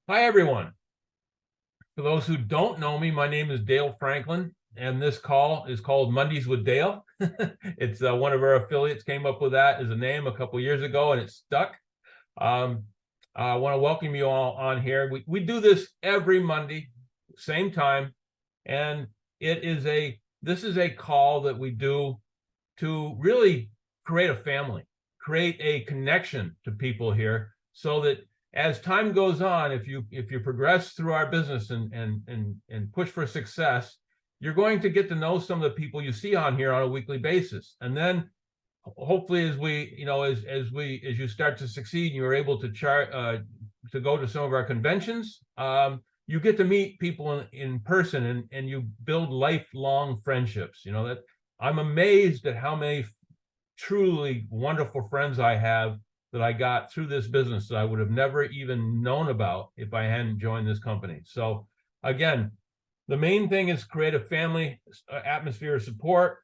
Hi, everyone. For those who don't know me, my name is Dale Franklin, and this call is called Mondays with Dale. It's one of our affiliates came up with that as a name a couple years ago, and it stuck. Um, I want to welcome you all on here. We do this every Monday, same time, and this is a call that we do to really create a family, create a connection to people here, so that as time goes on, if you progress through our business and push for success, you're going to get to know some of the people you see on here on a weekly basis. And then hopefully as we, as you start to succeed and you're able to to go to some of our conventions, you get to meet people in person, and you build lifelong friendships. That I'm amazed at how many truly wonderful friends I have that I got through this business that I would have never even known about if I hadn't joined this company. So again, the main thing is create a family atmosphere of support,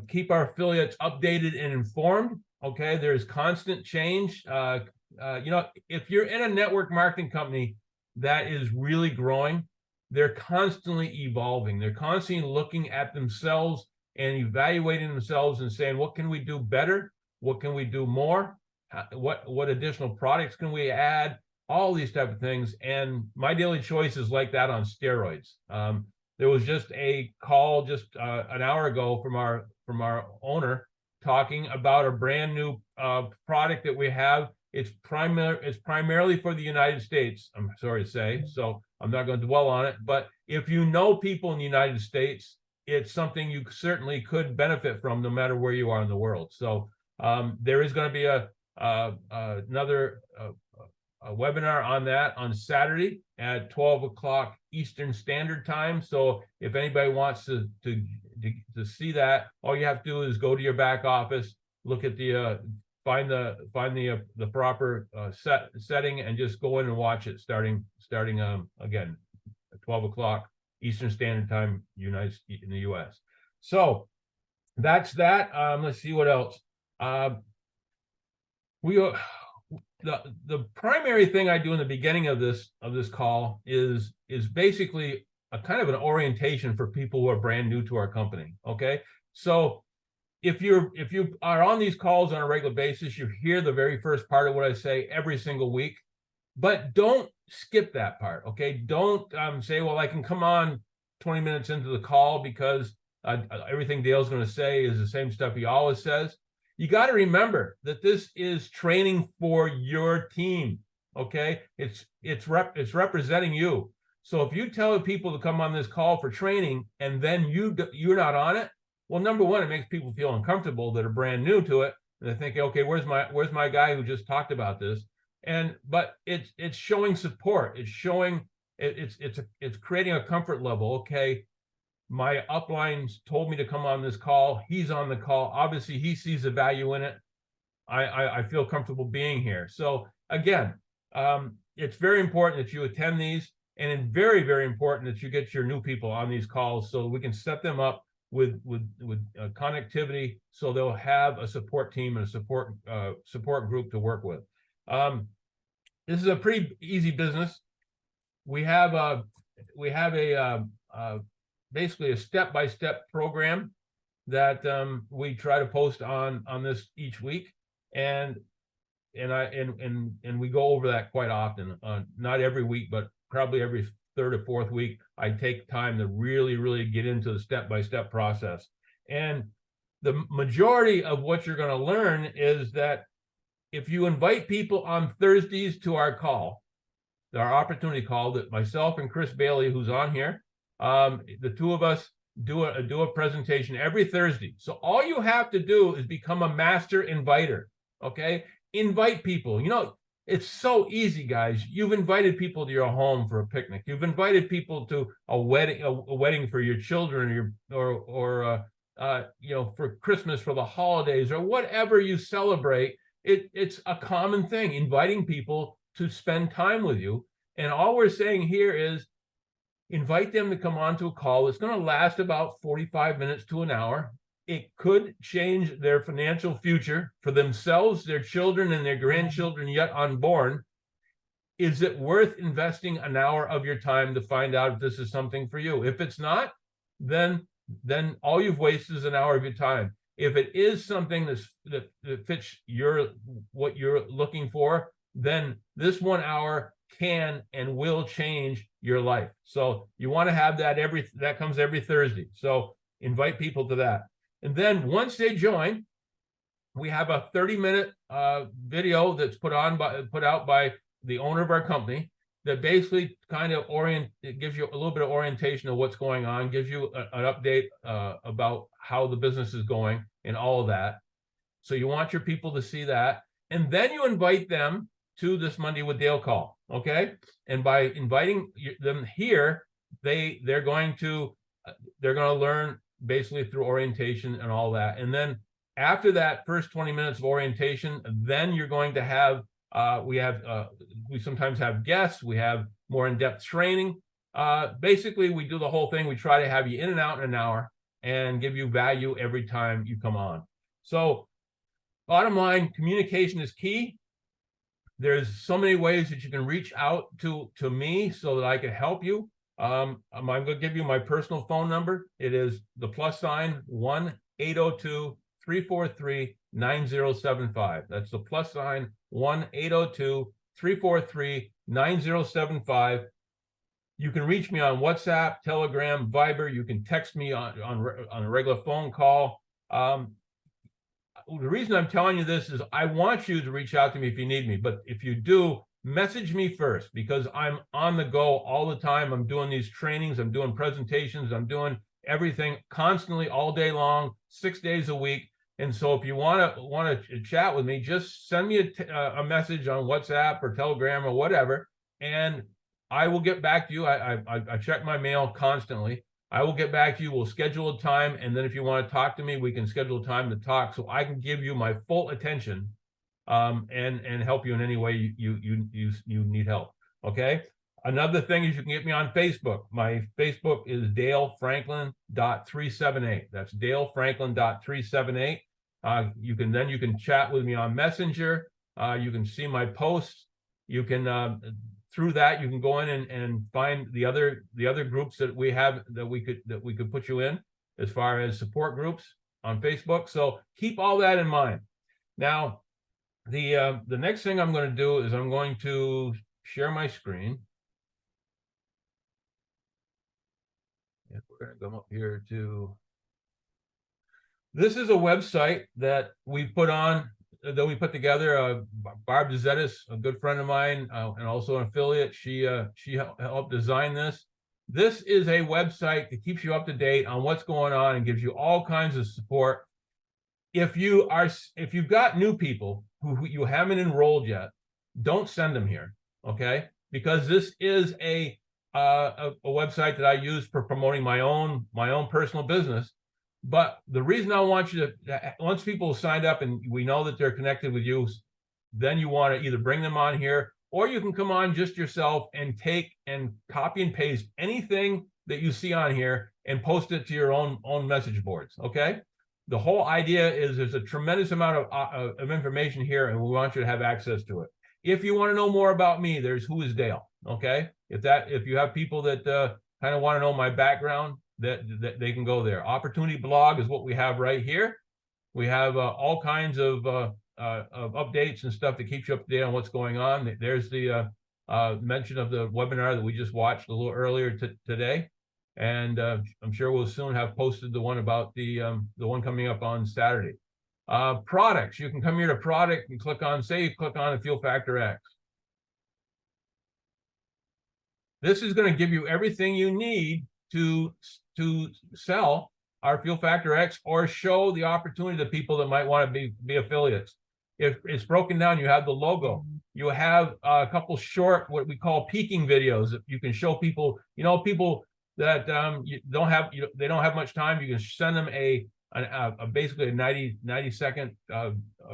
keep our affiliates updated and informed. Okay, there's constant change. If you're in a network marketing company that is really growing, they're constantly evolving. They're constantly looking at themselves and evaluating themselves and saying, what can we do better? What can we do more? What additional products can we add? All these type of things. And My Daily Choice is like that on steroids. There was just a call just an hour ago from our owner talking about a brand new product that we have. It's primarily for the United States, I'm sorry to say, so I'm not going to dwell on it. But if you know people in the United States, it's something you certainly could benefit from, no matter where you are in the world. So there is going to be another webinar on that on Saturday at 12 o'clock Eastern Standard Time. So if anybody wants to see that, all you have to do is go to your back office, look at find the proper setting, and just go in and watch it starting again at 12 o'clock Eastern Standard Time, in the US. So that's that. Let's see what else. The primary thing I do in the beginning of this call is basically a kind of an orientation for people who are brand new to our company. Okay, so if you are on these calls on a regular basis, you hear the very first part of what I say every single week, but don't skip that part. Okay, don't say, well, I can come on 20 minutes into the call because everything Dale's going to say is the same stuff he always says. You got to remember that this is training for your team. Okay, it's representing you. So if you tell people to come on this call for training and then you're not on it, well, number one, it makes people feel uncomfortable that are brand new to it, and they think, okay, where's my guy who just talked about this? But it's showing support. It's showing it's creating a comfort level. Okay, my uplines told me to come on this call. He's on the call. Obviously, he sees the value in it. I feel comfortable being here. So again, it's very important that you attend these, and it's very, very important that you get your new people on these calls so we can set them up with connectivity, so they'll have a support team and a support group to work with. This is a pretty easy business. We have a basically a step-by-step program that we try to post on this each week, and we go over that quite often. Not every week, but probably every third or fourth week, I take time to really get into the step-by-step process. And the majority of what you're going to learn is that if you invite people on Thursdays to our call, our opportunity call, that myself and Chris Bailey, who's on here, the two of us do a presentation every Thursday. So all you have to do is become a master inviter. Okay, invite people. It's so easy, guys. You've invited people to your home for a picnic. You've invited people to a wedding for your children, or for Christmas, for the holidays, or whatever you celebrate. It's a common thing, inviting people to spend time with you. And all we're saying here is invite them to come on to a call. It's going to last about 45 minutes to an hour. It could change their financial future for themselves, their children, and their grandchildren yet unborn. is it worth investing an hour of your time to find out if this is something for you? If it's not, then all you've wasted is an hour of your time. If it is something that fits what you're looking for, then this 1 hour can and will change your life. So you want to have that comes every Thursday. So invite people to that. And then once they join, we have a 30-minute video that's put out by the owner of our company that basically kind of it gives you a little bit of orientation of what's going on, gives you an update about how the business is going and all of that. So you want your people to see that. And then you invite them to this Monday with Dale call, okay? And by inviting them here, they're going to learn basically through orientation and all that. And then after that first 20 minutes of orientation, then you're going to have we sometimes have guests, we have more in-depth training. Basically, we do the whole thing. We try to have you in and out in an hour and give you value every time you come on. So bottom line, communication is key. There's so many ways that you can reach out to me so that I can help you. I'm going to give you my personal phone number. It is the +1 802-343-9075. That's the +1 802-343-9075. You can reach me on WhatsApp, Telegram, Viber. You can text me on a regular phone call. The reason I'm telling you this is I want you to reach out to me if you need me. But if you do, message me first, because I'm on the go all the time. I'm doing these trainings. I'm doing presentations. I'm doing everything constantly all day long, 6 days a week. And so if you want to chat with me, just send me a message on WhatsApp or Telegram or whatever, and I will get back to you. I check my mail constantly. I will get back to you. We'll schedule a time, and then if you want to talk to me, we can schedule a time to talk so I can give you my full attention and help you in any way you need help. Okay. Another thing is you can get me on Facebook. My Facebook is DaleFranklin.378. That's DaleFranklin.378. You can chat with me on Messenger. You can see my posts. You can through that you can go in and find the other groups that we have that we could put you in as far as support groups on Facebook. So keep all that in mind. Now, the next thing I'm going to do is I'm going to share my screen. And we're going to come up here to. This is a website that we put together. Barb DeZetis, a good friend of mine, and also an affiliate. She helped design this. This is a website that keeps you up to date on what's going on and gives you all kinds of support. If you've got new people who you haven't enrolled yet, don't send them here, okay? Because this is a website that I use for promoting my own personal business. But the reason I want you to, once people signed up and we know that they're connected with you, then you want to either bring them on here, or you can come on just yourself and take and copy and paste anything that you see on here and post it to your own message boards. Okay. The whole idea is there's a tremendous amount of information here, and we want you to have access to it. If you want to know more about me, there's Who is Dale. Okay. If you have people that kind of want to know my background, that they can go there. Opportunity Blog is what we have right here. We have all kinds of updates and stuff that keeps you up to date on what's going on. There's the mention of the webinar that we just watched a little earlier today. And I'm sure we'll soon have posted the one about the one coming up on Saturday. Products, you can come here to product and click on the Fuel Factor X. This is going to give you everything you need to sell our Fuel Factor X or show the opportunity to people that might want to be affiliates. If it's broken down, you have the logo. You have a couple short, what we call peaking videos that you can show people, people that they don't have much time. You can send them basically a 90 second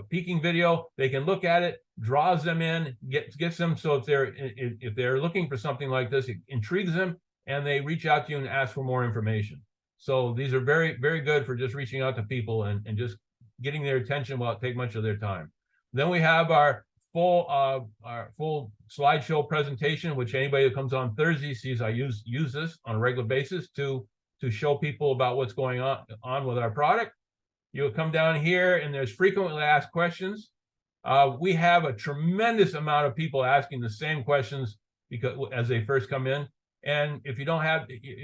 peaking video. They can look at it, draws them in, gets them. So if they're looking for something like this, it intrigues them, and they reach out to you and ask for more information. So these are very, very good for just reaching out to people and just getting their attention without taking much of their time. Then we have our our full slideshow presentation, which anybody that comes on Thursday sees I use this on a regular basis to show people about what's going on with our product. You'll come down here and there's frequently asked questions. We have a tremendous amount of people asking the same questions because as they first come in. And if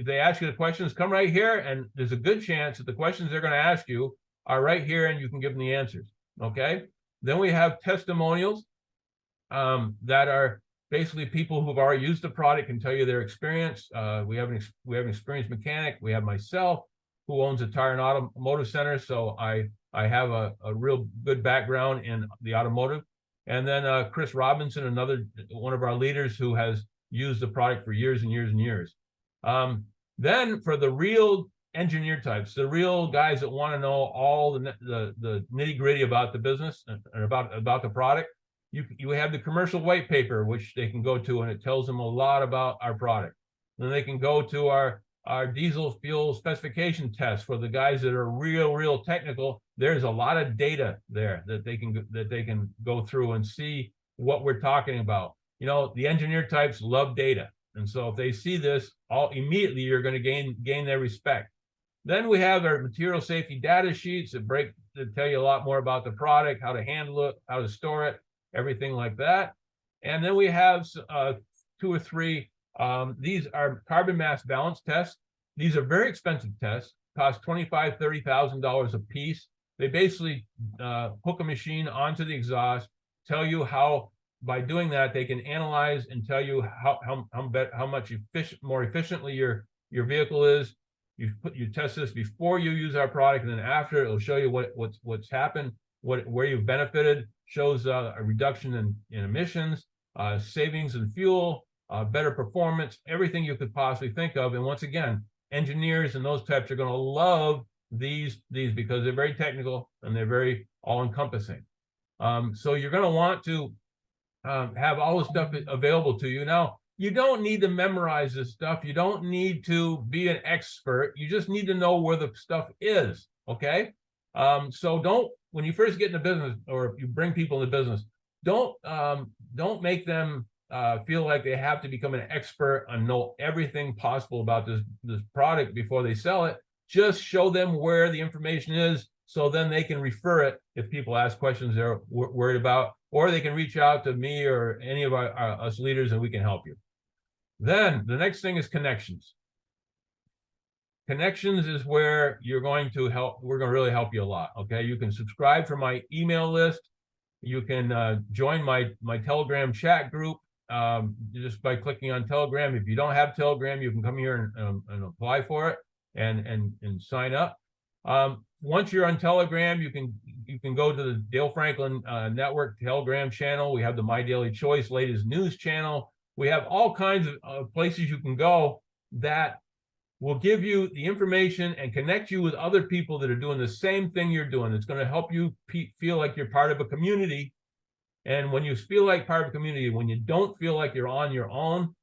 they ask you the questions, come right here, and there's a good chance that the questions they're going to ask you are right here and you can give them the answers. Okay. Then we have testimonials that are basically people who've already used the product can tell you their experience. We have an experienced mechanic. We have myself, who owns a tire and automotive center. So I have a real good background in the automotive. And then Chris Robinson, another one of our leaders who has used the product for years and years and years. Then for the real engineer types, the real guys that want to know all the nitty gritty about the business and about the product, you have the commercial white paper, which they can go to, and it tells them a lot about our product. Then they can go to our diesel fuel specification test for the guys that are real technical. There's a lot of data there that they can go through and see what we're talking about. You know, the engineer types love data, and so if they see this, immediately you're going to gain their respect. Then we have our material safety data sheets that tell you a lot more about the product, how to handle it, how to store it, everything like that. And then we have 2 or 3. These are carbon mass balance tests. These are very expensive tests, cost $25,000, $30,000 a piece. They basically hook a machine onto the exhaust, tell you how, by doing that, they can analyze and tell you how much more efficiently your vehicle is. You test this before you use our product, and then after it'll show you what's happened, where you've benefited, shows a reduction in emissions, savings in fuel, better performance, everything you could possibly think of. And once again, engineers and those types are going to love these because they're very technical and they're very all-encompassing. So you're going to want to have all the stuff available to you. Now, you don't need to memorize this stuff. You don't need to be an expert. You just need to know where the stuff is, okay? So when you first get in the business, or if you bring people in the business, don't make them feel like they have to become an expert and know everything possible about this product before they sell it. Just show them where the information is, so then they can refer it if people ask questions they're worried about, or they can reach out to me or any of us leaders and we can help you. Then the next thing is connections. Connections is where you're going to help. We're going to really help you a lot. Okay, you can subscribe for my email list. You can join my Telegram chat group just by clicking on Telegram. If you don't have Telegram, you can come here and apply for it and sign up. Once you're on Telegram, you can go to the Dale Franklin Network Telegram channel. We have the My Daily Choice latest news channel. We have all kinds of places you can go that will give you the information and connect you with other people that are doing the same thing you're doing. It's going to help you feel like you're part of a community. And when you feel like part of a community, when you don't feel like you're on your own,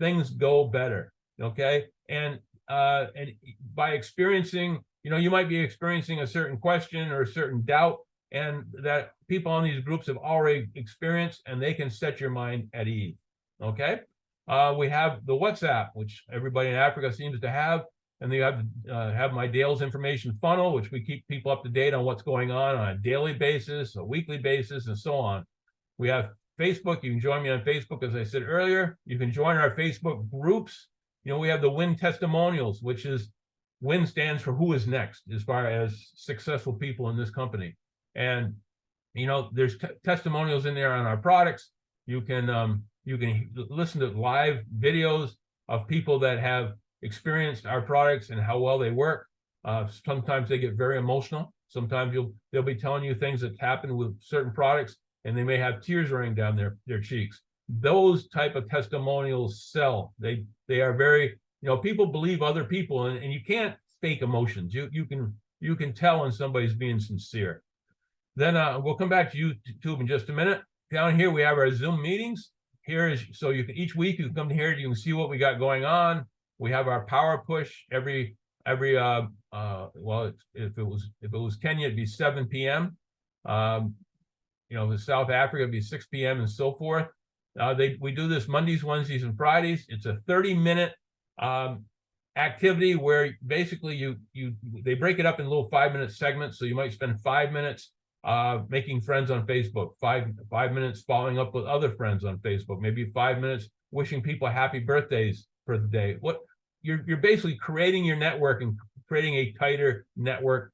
things go better. Okay. And by experiencing, you might be experiencing a certain question or a certain doubt, and that people on these groups have already experienced, and they can set your mind at ease. Okay. We have the WhatsApp, which everybody in Africa seems to have, and they have my Dale's information funnel, which we keep people up to date on what's going on a daily basis, a weekly basis, and so on. We have Facebook. You can join me on Facebook, as I said earlier. You can join our Facebook groups. We have the WIN testimonials, which is WIN stands for who is next, as far as successful people in this company. And there's testimonials in there on our products. You can listen to live videos of people that have experienced our products and how well they work. Sometimes they get very emotional. Sometimes they'll be telling you things that happen with certain products, and they may have tears running down their cheeks. Those type of testimonials sell. They are very, people believe other people, and you can't fake emotions. You can tell when somebody's being sincere. Then we'll come back to YouTube in just a minute. Down here we have our Zoom meetings. Here is so you can each week you come here, you can see what we got going on. We have our power push every well, if it was Kenya, it'd be 7 p.m. in South Africa, it'd be 6 p.m. and so forth. We do this Mondays, Wednesdays, and Fridays. It's a 30-minute activity where basically they break it up in little 5-minute segments. So you might spend 5 minutes making friends on Facebook, 5 minutes following up with other friends on Facebook, maybe 5 minutes wishing people happy birthdays for the day. What you're basically creating your network and creating a tighter network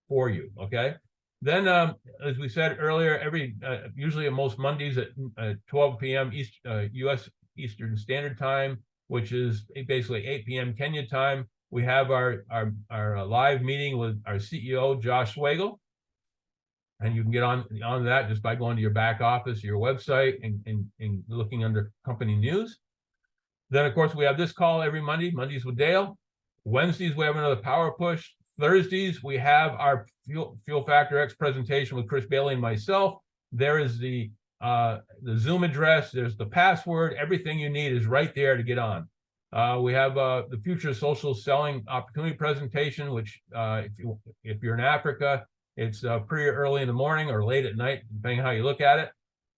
for you. Okay. Then, as we said earlier, usually most Mondays at 12 p.m. U.S. Eastern Standard Time, which is basically 8 p.m. Kenya time, we have our live meeting with our CEO, Josh Swagel. And you can get on that just by going to your back office, your website, and looking under company news. Then, of course, we have this call every Monday, Mondays with Dale. Wednesdays, we have another Power Push. Thursdays, we have our Fuel Factor X presentation with Chris Bailey and myself. There is the Zoom address. There's the password. Everything you need is right there to get on. We have the Future Social Selling Opportunity presentation, which if you're in Africa, it's pretty early in the morning or late at night, depending on how you look at it.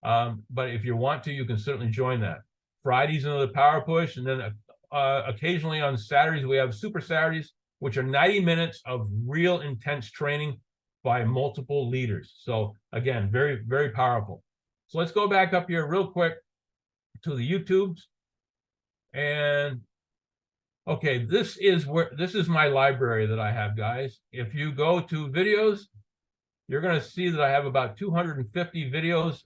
But if you want to, you can certainly join that. Fridays, another Power Push. And then occasionally on Saturdays, we have Super Saturdays, which are 90 minutes of real intense training by multiple leaders. So again, very, very powerful. So let's go back up here real quick to the YouTubes. And okay, this is my library that I have, guys. If you go to videos, you're going to see that I have about 250 videos.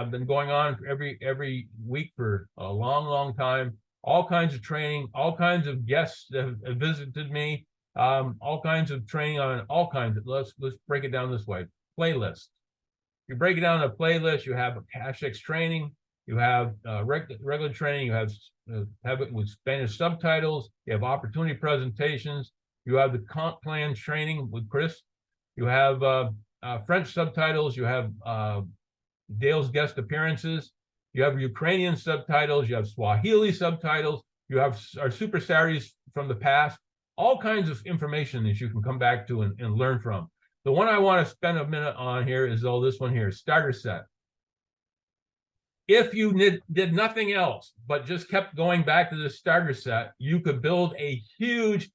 Been going on every week for a long, long time. All kinds of training, all kinds of guests that have visited me, all kinds of training on all kinds of, let's break it down this way. Playlists. You break it down to a playlist, you have a CashX training, you have regular training, you have it with Spanish subtitles, you have opportunity presentations, you have the comp plan training with Chris, you have French subtitles, you have Dale's guest appearances, you have Ukrainian subtitles, you have Swahili subtitles, you have our Super Saturdays from the past, all kinds of information that you can come back to and learn from. The one I want to spend a minute on here is this one here, Starter Set. If you did nothing else but just kept going back to the Starter Set, you could build a huge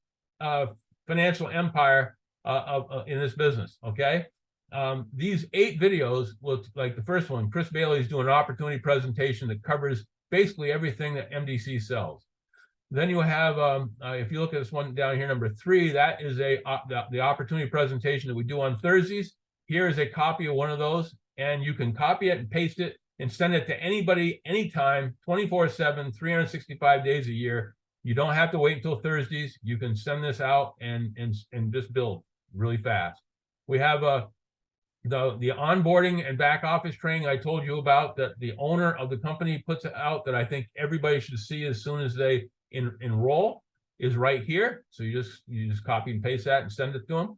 financial empire in this business, okay? These 8 videos, like the first one, Chris Bailey is doing an opportunity presentation that covers basically everything that MDC sells. Then you have, if you look at this one down here, number 3, that is the opportunity presentation that we do on Thursdays. Here is a copy of one of those, and you can copy it and paste it and send it to anybody, anytime, 24/7, 365 days a year. You don't have to wait until Thursdays. You can send this out and just build really fast. We have the onboarding and back office training I told you about that the owner of the company puts out that I think everybody should see as soon as they enroll is right here. So you just copy and paste that and send it to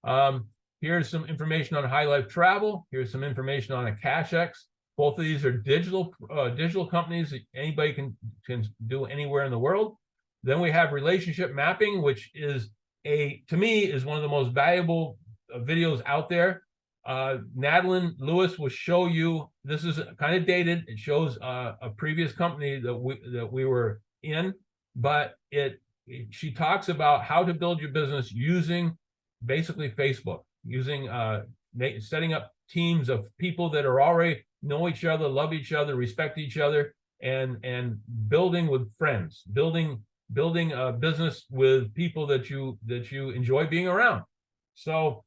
them. Here's some information on High Life Travel. Here's some information on a CashX. Both of these are digital companies that anybody can do anywhere in the world. Then we have relationship mapping, which is to me is one of the most valuable videos out there. Nadine Lewis will show you, this is kind of dated. It shows a previous company that we were in, but she talks about how to build your business using basically Facebook, using setting up teams of people that are already know each other, love each other, respect each other, and building with friends, building a business with people that you enjoy being around. So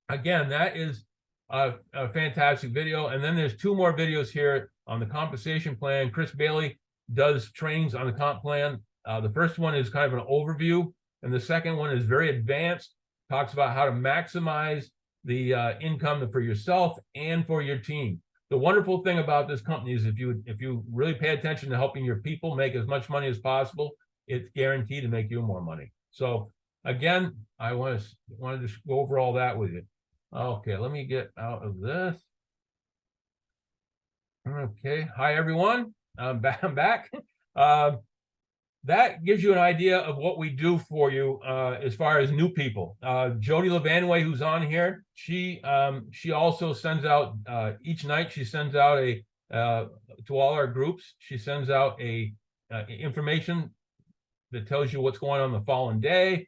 again, that is a fantastic video. And then there's 2 more videos here on the compensation plan. Chris Bailey does trainings on the comp plan. The first one is kind of an overview, and the second one is very advanced, talks about how to maximize the income for yourself and for your team. The wonderful thing about this company is if you really pay attention to helping your people make as much money as possible, it's guaranteed to make you more money. So again, I want to just go over all that with you. Okay, let me get out of this. Okay, hi everyone. I'm back. that gives you an idea of what we do for you as far as new people. Jody Levanway, who's on here, she also sends out each night. She sends out a to all our groups. She sends out a information that tells you what's going on the following day,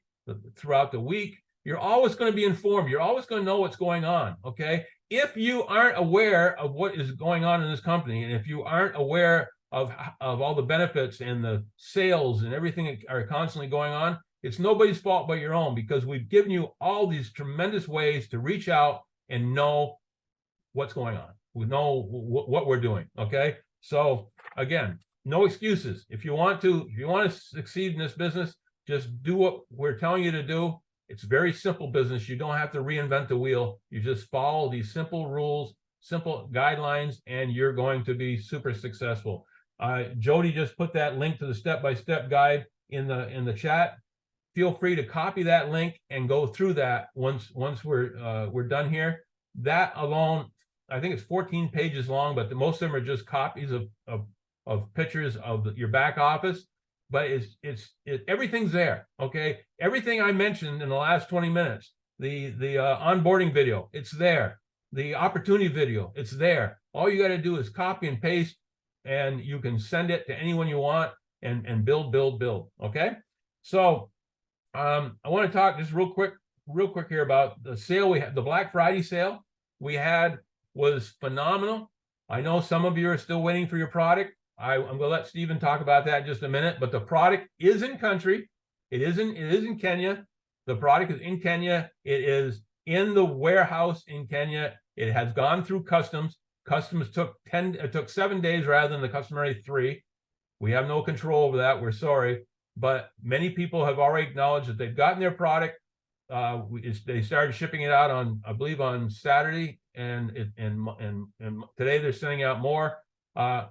throughout the week. You're always going to be informed. You're always going to know what's going on. Okay. If you aren't aware of what is going on in this company, and if you aren't aware of all the benefits and the sales and everything that are constantly going on, it's nobody's fault but your own, because we've given you all these tremendous ways to reach out and know what's going on. We know what we're doing. Okay. So again, no excuses. If you want to succeed in this business, just do what we're telling you to do. It's very simple business. You don't have to reinvent the wheel. You just follow these simple rules, simple guidelines, and you're going to be super successful. Jody just put that link to the step-by-step guide in the chat. Feel free to copy that link and go through that once we're done here. That alone, I think it's 14 pages long, but most of them are just copies of pictures of your back office. But everything's there. Okay, everything I mentioned in the last 20 minutes, the onboarding video, it's there. The opportunity video, it's there. All you got to do is copy and paste, and you can send it to anyone you want and build. Okay, so I want to talk just real quick here about the sale we had. The Black Friday sale we had was phenomenal. I know some of you are still waiting for your product. I'm going to let Stephen talk about that in just a minute, but the product is in country. It is in Kenya. The product is in Kenya. It is in the warehouse in Kenya. It has gone through customs. Customs took 7 days rather than the customary 3. We have no control over that. We're sorry, but many people have already acknowledged that they've gotten their product. They started shipping it out on, I believe, on Saturday, and today they're sending out more.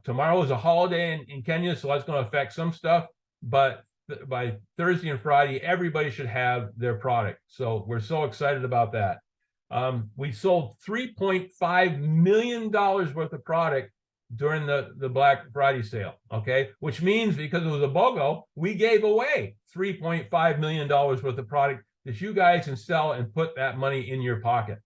Tomorrow is a holiday in Kenya, so that's going to affect some stuff, but by Thursday and Friday, everybody should have their product. So we're so excited about that. We sold $3.5 million worth of product during the Black Friday sale. Okay, which means because it was a BOGO, we gave away $3.5 million worth of product that you guys can sell and put that money in your pocket.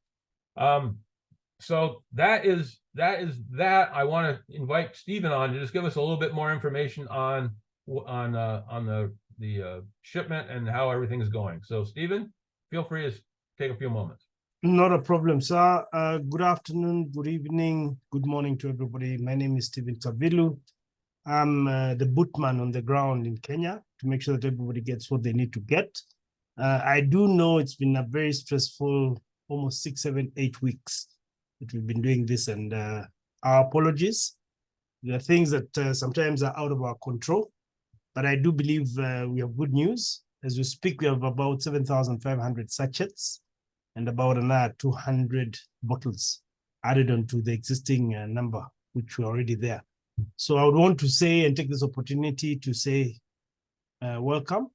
So that is that. I want to invite Stephen on to just give us a little bit more information on the shipment and how everything is going. So Stephen, feel free to take a few moments. Not a problem, sir. Good afternoon, good evening, good morning to everybody. My name is Stephen Kavilu. I'm the bootman on the ground in Kenya to make sure that everybody gets what they need to get. I do know it's been a very stressful, almost 6, 7, 8 weeks that we've been doing this, and our apologies. There are things that sometimes are out of our control, but I do believe we have good news. As we speak, we have about 7,500 sachets and about another 200 bottles added onto the existing number, which were already there. So I would want to say and take this opportunity to say welcome,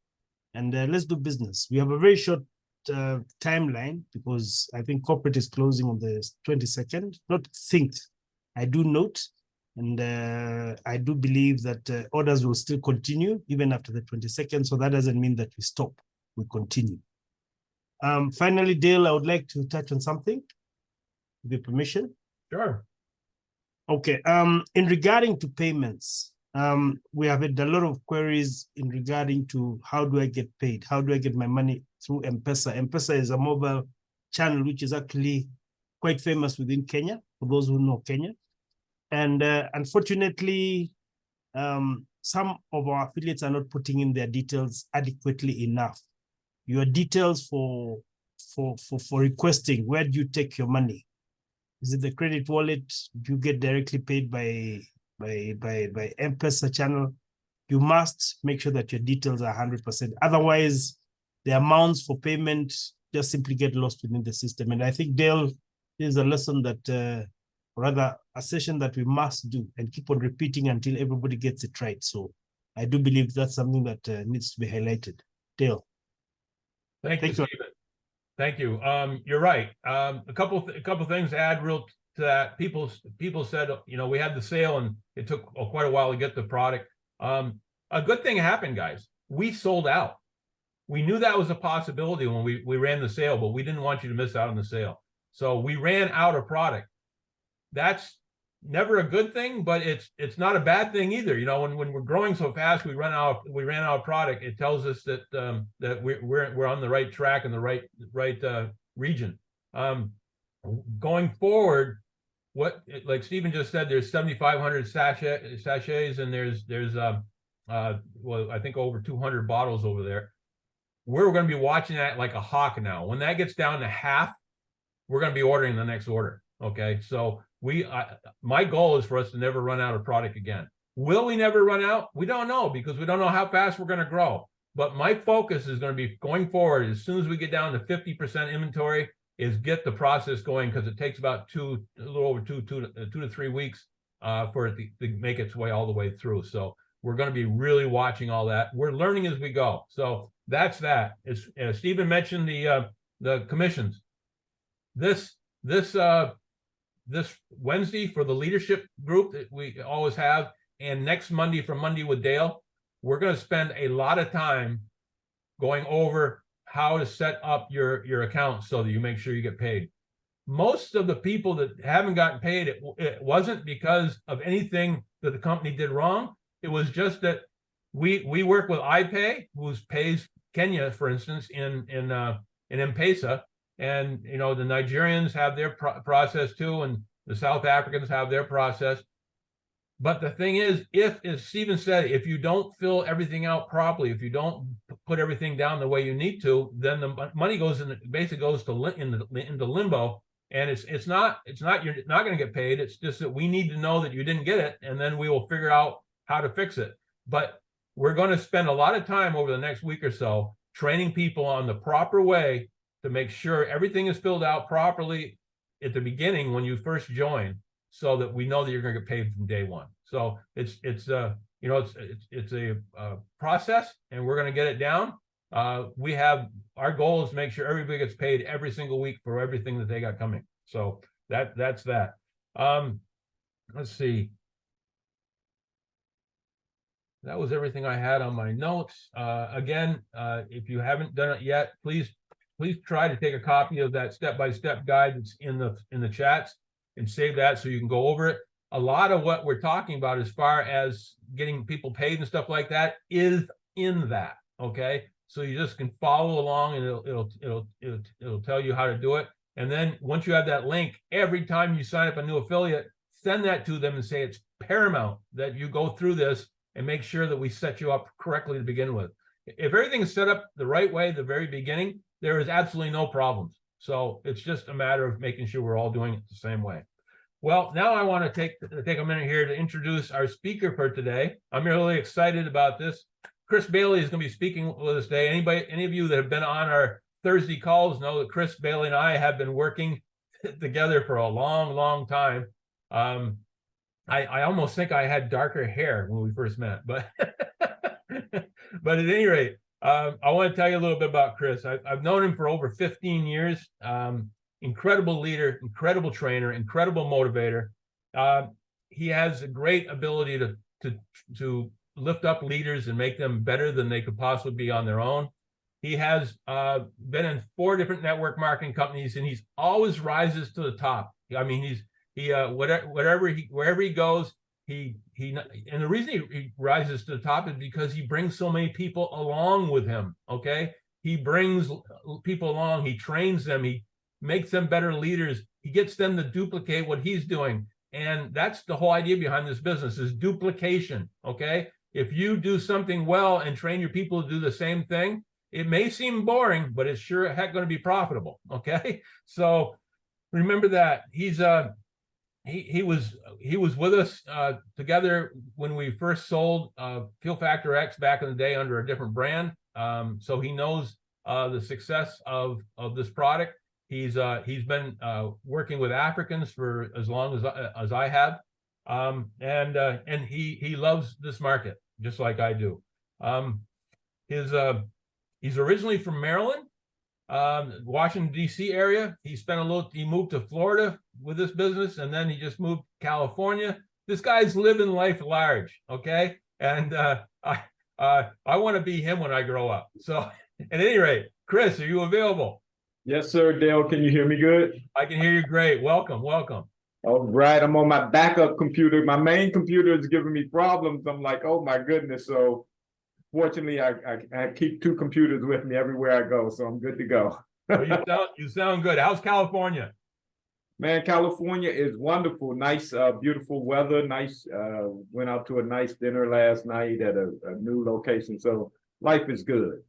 and let's do business. We have a very short timeline because I think corporate is closing on the 22nd. Not think, I do note, and I do believe that orders will still continue even after the 22nd. So that doesn't mean that we stop, we continue. Finally, Dale, I would like to touch on something, with your permission. Sure. Okay. In regarding to payments, we have had a lot of queries in regarding to how do I get paid? How do I get my money through M-Pesa? M-Pesa is a mobile channel which is actually quite famous within Kenya, for those who know Kenya. And unfortunately, some of our affiliates are not putting in their details adequately enough. Your details for requesting, where do you take your money? Is it the credit wallet? Do you get directly paid by M-Pesa channel? You must make sure that your details are 100%. Otherwise, the amounts for payment just simply get lost within the system. And I think, Dale, this is a lesson that, rather a session that we must do and keep on repeating until everybody gets it right. So I do believe that's something that needs to be highlighted. Dale. Thank you, Stephen. Thank you. You're right. A couple things to add real to that. People said, we had the sale and it took quite a while to get the product. a good thing happened, guys. We sold out. We knew that was a possibility when we ran the sale, but we didn't want you to miss out on the sale. So we ran out of product. That's never a good thing, but it's not a bad thing either. You know, when we're growing so fast, we ran out of product. It tells us that that we're on the right track and the right region. Going forward, what, like Stephen just said, there's 7,500 sachets, and there's well, I think over 200 bottles over there. We're going to be watching that like a hawk now. When that gets down to half, we're going to be ordering the next order. Okay, so my goal is for us to never run out of product again. Will we never run out? We don't know, because we don't know how fast we're going to grow. But my focus is going to be going forward, as soon as we get down to 50% inventory, is get the process going, because it takes about a little over two to 3 weeks for it to make its way all the way through. So we're going to be really watching all that. We're learning as we go. So that's that. As Stephen mentioned, the commissions. This Wednesday for the leadership group that we always have, and next Monday for Monday with Dale, we're going to spend a lot of time going over how to set up your account so that you make sure you get paid. Most of the people that haven't gotten paid, it wasn't because of anything that the company did wrong. It was just that we work with iPay, who pays Kenya, for instance, in M-Pesa. And, you know, the Nigerians have their process too, and the South Africans have their process. But the thing is, as Stephen said, if you don't fill everything out properly, if you don't put everything down the way you need to, then the money goes basically goes into limbo, and it's not you're not going to get paid. It's just that we need to know that you didn't get it, and then we will figure out how to fix it. But we're going to spend a lot of time over the next week or so training people on the proper way to make sure everything is filled out properly at the beginning when you first join, so that we know that you're going to get paid from day one. So it's a process, and we're going to get it down. Our goal is to make sure everybody gets paid every single week for everything that they got coming. So that's that. Let's see. That was everything I had on my notes. Again, if you haven't done it yet, please try to take a copy of that step-by-step guide that's in the chats and save that so you can go over it. A lot of what we're talking about as far as getting people paid and stuff like that is in that. Okay, so you just can follow along, and it'll tell you how to do it. And then once you have that link, every time you sign up a new affiliate, send that to them and say it's paramount that you go through this and make sure that we set you up correctly to begin with. If everything is set up the right way at the very beginning, there is absolutely no problems. So it's just a matter of making sure we're all doing it the same way. Well, now I want to take a minute here to introduce our speaker for today. I'm really excited about this. Chris Bailey is going to be speaking with us today. Any of you that have been on our Thursday calls know that Chris Bailey and I have been working together for a long, long time. I almost think I had darker hair when we first met, but but at any rate, I want to tell you a little bit about Chris. I've known him for over 15 years. Incredible leader, incredible trainer, incredible motivator. He has a great ability to lift up leaders and make them better than they could possibly be on their own. He has been in 4 different network marketing companies, and he's always rises to the top. I mean, wherever he goes, and the reason he rises to the top is because he brings so many people along with him. Okay, he brings people along, he trains them, he makes them better leaders, he gets them to duplicate what he's doing. And that's the whole idea behind this business, is duplication. Okay, if you do something well and train your people to do the same thing, it may seem boring, but it's sure heck going to be profitable. Okay, so remember that. He was with us together when we first sold Fuel Factor X back in the day under a different brand. So he knows the success of this product. He's been working with Africans for as long as I have, and he loves this market just like I do. He's originally from Maryland, Washington D.C. area. He moved to Florida with this business, and then he just moved to California. This guy's living life large, okay? And I want to be him when I grow up. So at any rate, Chris, are you available? Yes, sir, Dale. Can you hear me good? I can hear you great. Welcome, welcome. All right, I'm on my backup computer. My main computer is giving me problems. I'm like, oh my goodness. So fortunately, I keep two computers with me everywhere I go, so I'm good to go. Well, you sound good. How's California? Man, California is wonderful. Nice, beautiful weather. Nice. Went out to a nice dinner last night at a new location. So life is good.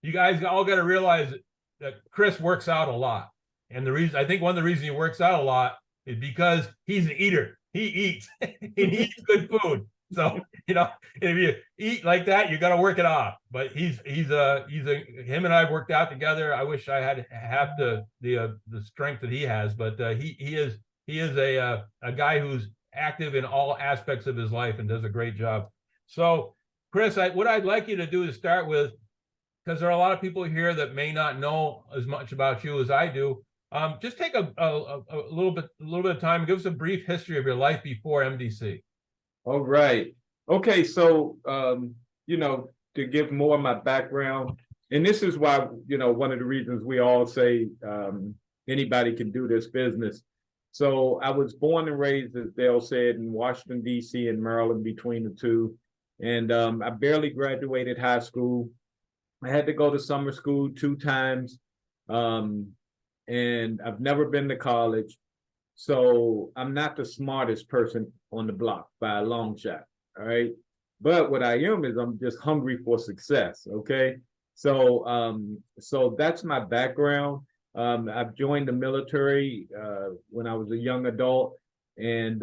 You guys all got to realize that Chris works out a lot. And I think one of the reasons he works out a lot is because he's an eater. He eats and he eats good food. So, if you eat like that, you got to work it off. But him and I worked out together. I wish I had the strength that he has, but he is a guy who's active in all aspects of his life and does a great job. So, Chris, what I'd like you to do is start with, because there are a lot of people here that may not know as much about you as I do. Just take a little bit of time. Give us a brief history of your life before MDC. All right. Okay. So, to give more of my background, and this is why, one of the reasons we all say anybody can do this business. So I was born and raised, as Dale said, in Washington, D.C. and Maryland, between the two. And I barely graduated high school. I had to go to summer school 2 times. And I've never been to college. So I'm not the smartest person on the block by a long shot. All right. But what I am is I'm just hungry for success. Okay. So so that's my background. I've joined the military when I was a young adult and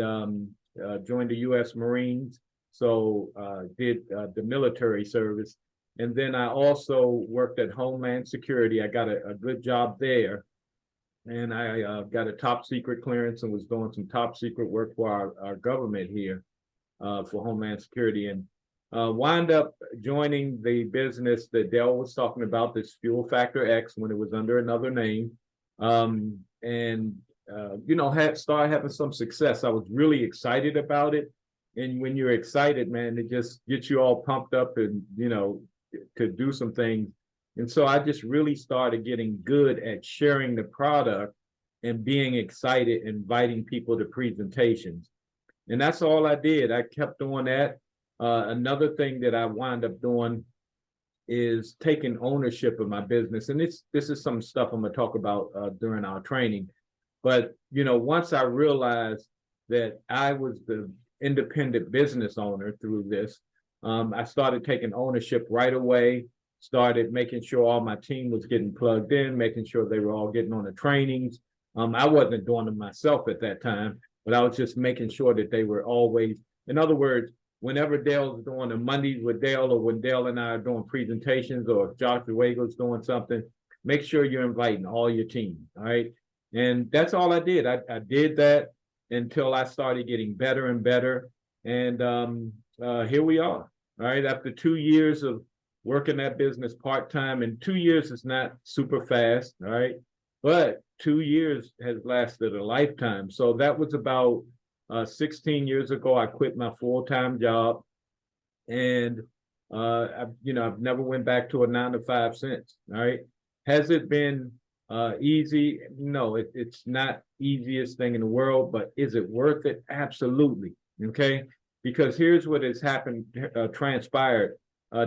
joined the U.S. Marines. So did the military service. And then I also worked at Homeland Security. I got a good job there. And I got a top secret clearance and was doing some top secret work for our government here for Homeland Security. And wind up joining the business that Dale was talking about, this Fuel Factor X, when it was under another name. Started having some success. I was really excited about it. And when you're excited, man, it just gets you all pumped up and, to do some things. And so I just really started getting good at sharing the product and being excited, inviting people to presentations. And that's all I did. I kept doing that. Another thing that I wound up doing is taking ownership of my business. And this is some stuff I'm going to talk about during our training. But, once I realized that I was the independent business owner through this, I started taking ownership right away. Started making sure all my team was getting plugged in, making sure they were all getting on the trainings. I wasn't doing them myself at that time, but I was just making sure that they were always, in other words, whenever Dale's doing a Mondays with Dale, or when Dale and I are doing presentations, or if Josh Duego's doing something, make sure you're inviting all your team, all right? And that's all I did. I did that until I started getting better and better. And here we are, all right? After 2 years of working that business part-time, and 2 years is not super fast, all right? But 2 years has lasted a lifetime. So that was about 16 years ago. I quit my full-time job, and I've never went back to a 9-to-5 since, all right? Has it been easy? No, it's not easiest thing in the world, but is it worth it? Absolutely, okay? Because here's what has happened, transpired.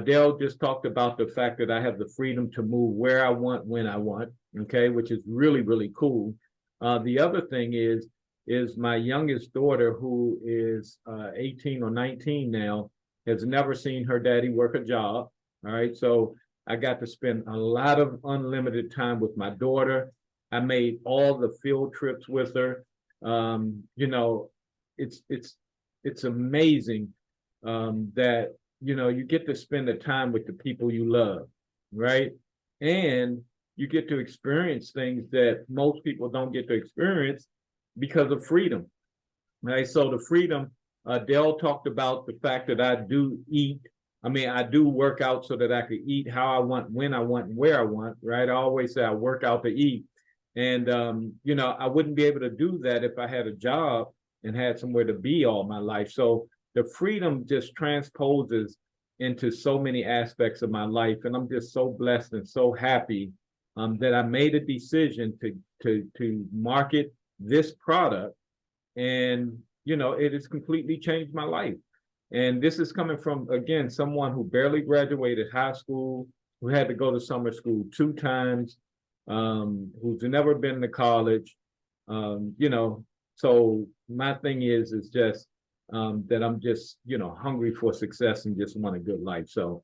Dale just talked about the fact that I have the freedom to move where I want, when I want, okay, which is really, really cool. The other thing is my youngest daughter, who is 18 or 19 now, has never seen her daddy work a job, all right? So I got to spend a lot of unlimited time with my daughter. I made all the field trips with her. It's amazing that you get to spend the time with the people you love, right? And you get to experience things that most people don't get to experience because of freedom, right? So the freedom, Dale talked about the fact that I do eat. I mean, I do work out so that I can eat how I want, when I want, and where I want, right? I always say I work out to eat. And, I wouldn't be able to do that if I had a job and had somewhere to be all my life. So the freedom just transposes into so many aspects of my life. And I'm just so blessed and so happy that I made a decision to market this product. And, you know, it has completely changed my life. And this is coming from, again, someone who barely graduated high school, who had to go to summer school 2 times, who's never been to college, you know. So my thing is just that I'm just, you know, hungry for success and just want a good life. So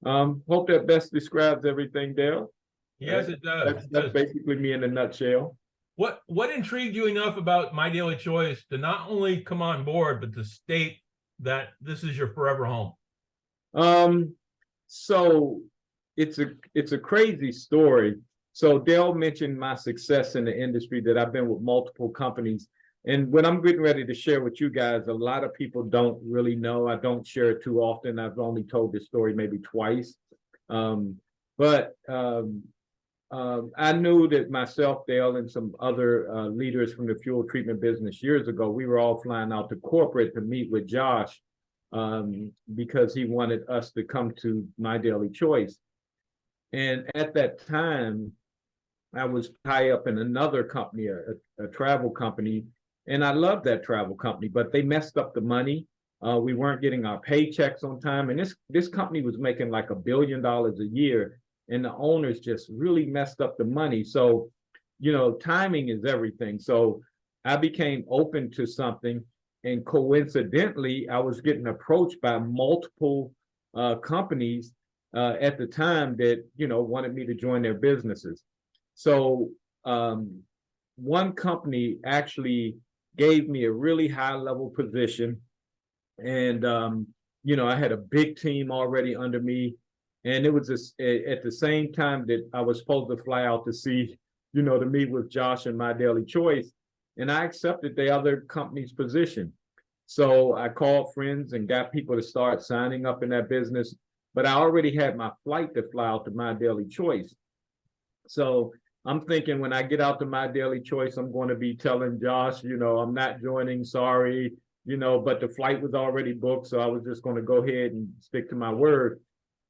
hope that best describes everything, Dale. Yes, it does. That's basically me in a nutshell. What intrigued you enough about My Daily Choice to not only come on board, but to state that this is your forever home? So it's a crazy story. So Dale mentioned my success in the industry, that I've been with multiple companies. And what I'm getting ready to share with you guys, a lot of people don't really know. I don't share it too often. I've only told this story maybe twice. I knew that myself, Dale, and some other leaders from the fuel treatment business years ago, we were all flying out to corporate to meet with Josh because he wanted us to come to My Daily Choice. And at that time, I was high up in another company, a travel company, and I loved that travel company, but they messed up the money. We weren't getting our paychecks on time, and this company was making like $1 billion a year, and the owners just really messed up the money. So, you know, timing is everything. So I became open to something, and coincidentally, I was getting approached by multiple companies at the time that, you know, wanted me to join their businesses. So one company actually gave me a really high level position, and you know, I had a big team already under me, and it was at the same time that I was supposed to fly out to see, you know, to meet with Josh and My Daily Choice, and I accepted the other company's position. So I called friends and got people to start signing up in that business, but I already had my flight to fly out to My Daily Choice. So I'm thinking when I get out to My Daily Choice, I'm going to be telling Josh, you know, I'm not joining, sorry, you know, but the flight was already booked. So I was just going to go ahead and stick to my word.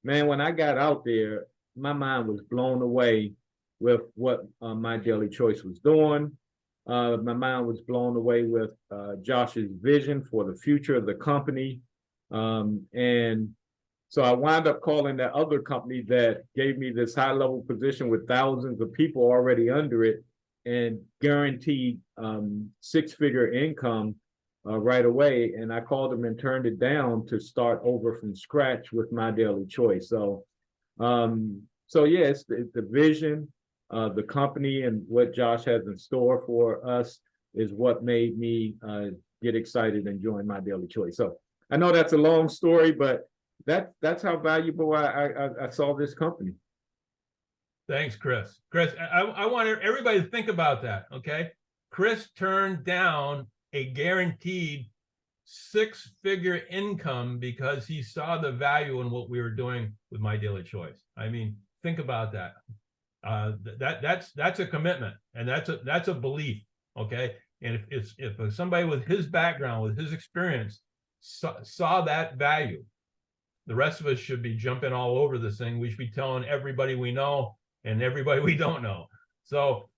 Man, when I got out there, my mind was blown away with what My Daily Choice was doing. My mind was blown away with Josh's vision for the future of the company. And so I wound up calling that other company that gave me this high level position with thousands of people already under it and guaranteed 6-figure income right away. And I called them and turned it down to start over from scratch with My Daily Choice. So, yeah, it's the vision, the company, and what Josh has in store for us is what made me get excited and join My Daily Choice. So I know that's a long story, but that's how valuable I saw this company. Thanks, Chris. Chris, I want everybody to think about that, okay? Chris turned down a guaranteed 6-figure income because he saw the value in what we were doing with My Daily Choice. I mean, think about that. That's a commitment, and that's a belief, okay? And if somebody with his background, with his experience, saw that value, the rest of us should be jumping all over this thing. We should be telling everybody we know and everybody we don't know. So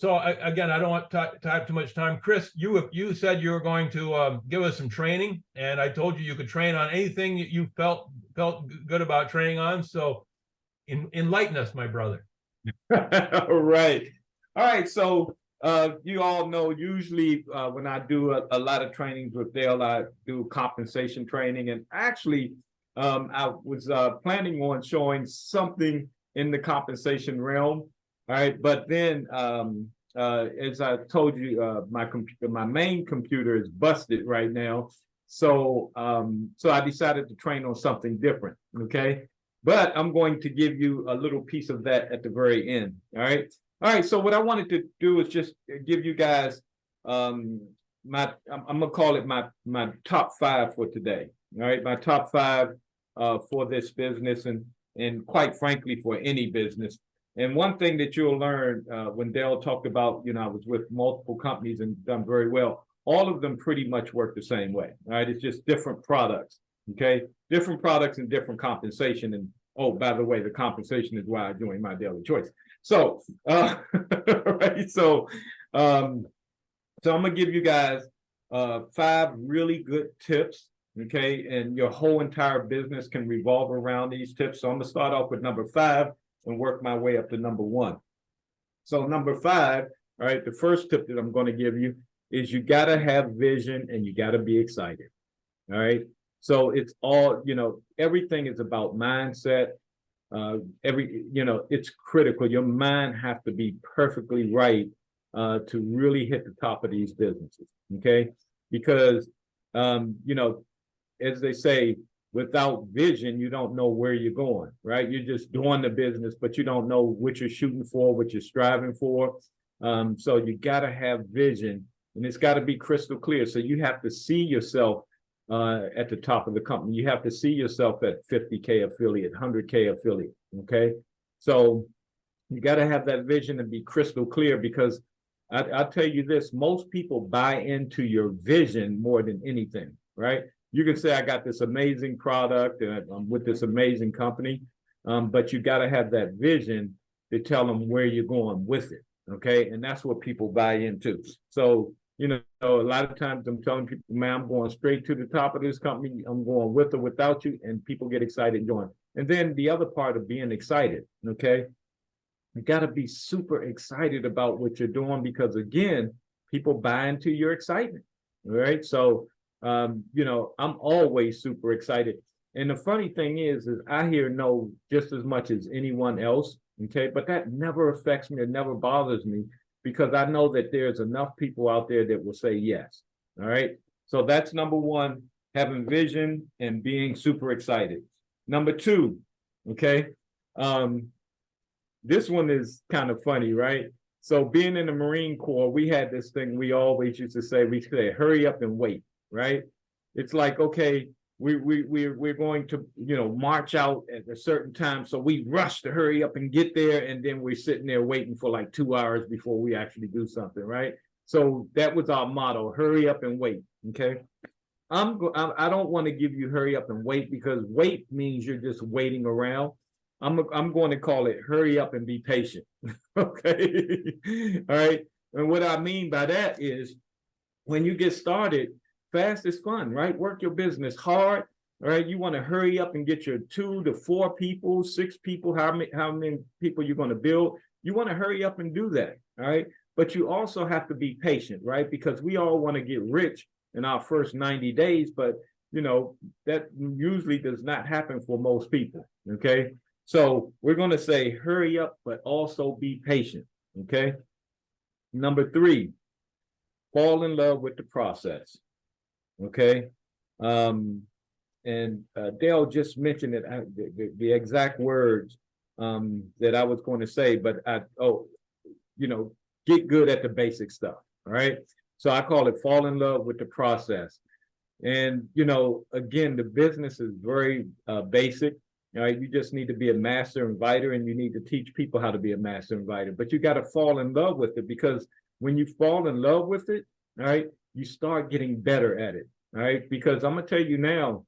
again, I don't want to have too much time. Chris, you said you were going to give us some training, and I told you could train on anything that you felt good about training on. So enlighten us, my brother. All right. So you all know, usually when I do a lot of trainings with Dale, I do compensation training, and actually I was planning on showing something in the compensation realm. All right, but then as I told you, my main computer is busted right now, so I decided to train on something different. Okay, but I'm going to give you a little piece of that at the very end. All right. So what I wanted to do is just give you guys I'm gonna call it my top 5 for today. All right, my top 5 for this business, and quite frankly for any business. And one thing that you'll learn when Dale talked about, you know, I was with multiple companies and done very well, all of them pretty much work the same way. All right, it's just different products. Okay, different products and different compensation. And oh, by the way, the compensation is why I joined My Daily Choice. So, right, so I'm gonna give you guys 5 really good tips, okay? And your whole entire business can revolve around these tips. So I'm gonna start off with number 5 and work my way up to number 1. So number 5, all right, the first tip that I'm gonna give you is you gotta have vision and you gotta be excited, all right? So it's all, everything is about mindset. It's critical. Your mind has to be perfectly right to really hit the top of these businesses, okay? Because, as they say, without vision, you don't know where you're going, right? You're just doing the business, but you don't know what you're shooting for, what you're striving for. So you got to have vision, and it's got to be crystal clear. So you have to see yourself at the top of the company. You have to see yourself at 50K affiliate, 100K affiliate, okay? So you got to have that vision and be crystal clear, because I'll tell you this, most people buy into your vision more than anything, right? You can say, I got this amazing product and I'm with this amazing company, but you got to have that vision to tell them where you're going with it, okay? And that's what people buy into. So, a lot of times I'm telling people, man, I'm going straight to the top of this company. I'm going with or without you, and people get excited and join. And then the other part of being excited, okay? You got to be super excited about what you're doing, because again, people buy into your excitement, all right? So, I'm always super excited. And the funny thing is I hear no just as much as anyone else, okay? But that never affects me. It never bothers me, because I know that there's enough people out there that will say yes, all right? So that's number 1, having vision and being super excited. Number 2, okay? This one is kind of funny, right? So being in the Marine Corps, we had this thing we always used to say, we say, hurry up and wait, right? It's like, okay, we're going to, march out at a certain time. So we rush to hurry up and get there. And then we're sitting there waiting for like 2 hours before we actually do something, right? So that was our motto, hurry up and wait, okay? I don't want to give you hurry up and wait, because wait means you're just waiting around. I'm going to call it hurry up and be patient, okay? All right, and what I mean by that is when you get started, fast is fun, right? Work your business hard, all right? You want to hurry up and get your 2 to 4 people, 6 people, how many people you're going to build. You want to hurry up and do that, all right? But you also have to be patient, right? Because we all want to get rich in our first 90 days, but that usually does not happen for most people, okay? So we're going to say hurry up, but also be patient, okay? Number 3, fall in love with the process, okay? And Dale just mentioned it, the exact words that I was going to say, but get good at the basic stuff, all right? So I call it fall in love with the process. And, again, the business is very basic. All right, you just need to be a master inviter, and you need to teach people how to be a master inviter. But you got to fall in love with it, because when you fall in love with it, all right, you start getting better at it. All right, because I'm gonna tell you now,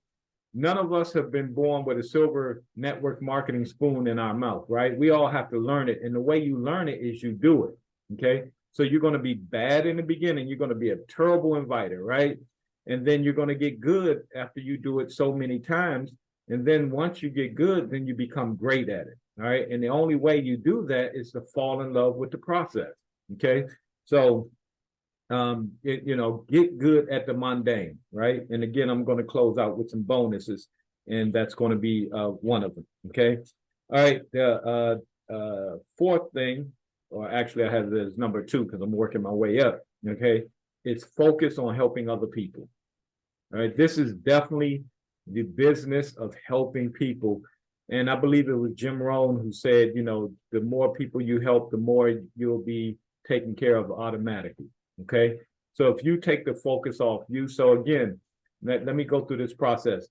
none of us have been born with a silver network marketing spoon in our mouth, right? We all have to learn it, and the way you learn it is you do it. Okay, so you're going to be bad in the beginning. You're going to be a terrible inviter, right? And then you're going to get good after you do it so many times. And then once you get good, then you become great at it. All right. And the only way you do that is to fall in love with the process. Okay. So, get good at the mundane. Right. And again, I'm going to close out with some bonuses, and that's going to be one of them. Okay. All right. The 4th thing, or actually I have this number 2 because I'm working my way up. Okay. It's focus on helping other people. All right. This is definitely the business of helping people. And I believe it was Jim Rohn who said, the more people you help, the more you'll be taken care of automatically. Okay. So if you take the focus off you, so again, let me go through this process.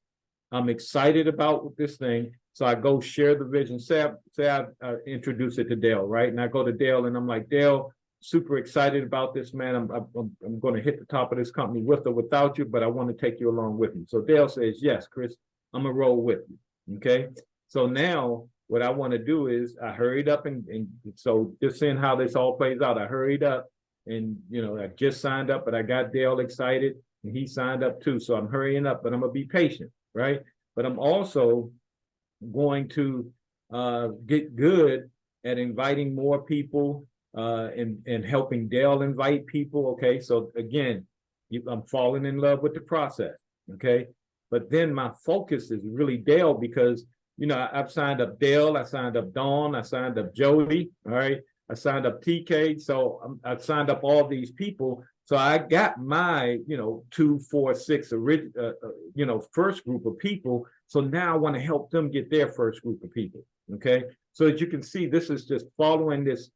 I'm excited about this thing. So I go share the vision. Say I introduce it to Dale, right? And I go to Dale and I'm like, Dale, super excited about this, man. I'm going to hit the top of this company with or without you, but I want to take you along with me. So Dale says, yes, Chris, I'm gonna roll with you. Okay. So now what I want to do is I hurried up and so just seeing how this all plays out, I hurried up and, you know, I just signed up, but I got Dale excited and he signed up too. So I'm hurrying up, but I'm gonna be patient, right? But I'm also going to get good at inviting more people and helping Dale invite people. Okay, so again, I'm falling in love with the process. Okay, but then my focus is really Dale because, you know, I've signed up Dale, I signed up Dawn, I signed up Jody, all right, I signed up TK, so I've signed up all these people. So I got my, you know, 2, 4, 6 you know, first group of people. So now I want to help them get their first group of people. Okay, so as you can see, this is just following this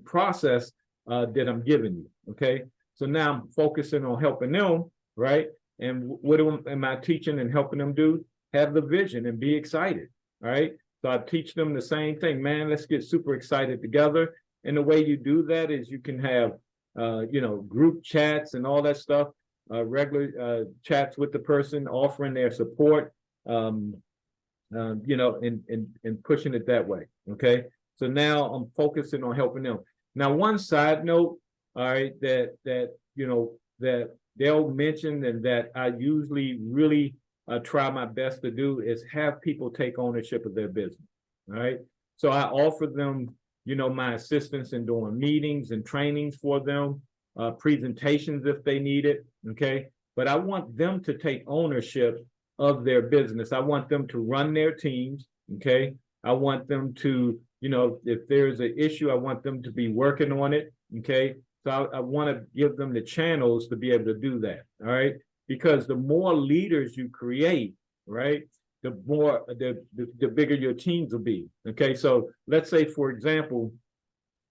process that I'm giving you. Okay, so now I'm focusing on helping them, right? And what am I teaching and helping them do? Have the vision and be excited. All right, so I teach them the same thing, man. Let's get super excited together. And the way you do that is you can have you know, group chats and all that stuff, regular chats with the person, offering their support, you know, and pushing it that way. Okay, so now I'm focusing on helping them. Now, one side note, all right, that you know, that they'll mention and that I usually really try my best to do is have people take ownership of their business. All right, so I offer them, you know, my assistance in doing meetings and trainings for them, presentations if they need it. Okay, but I want them to take ownership of their business. I want them to run their teams. Okay, I want them to, you know, if there's an issue, I want them to be working on it. Okay, so I want to give them the channels to be able to do that. All right, because the more leaders you create, right, the more the bigger your teams will be. Okay, so let's say, for example,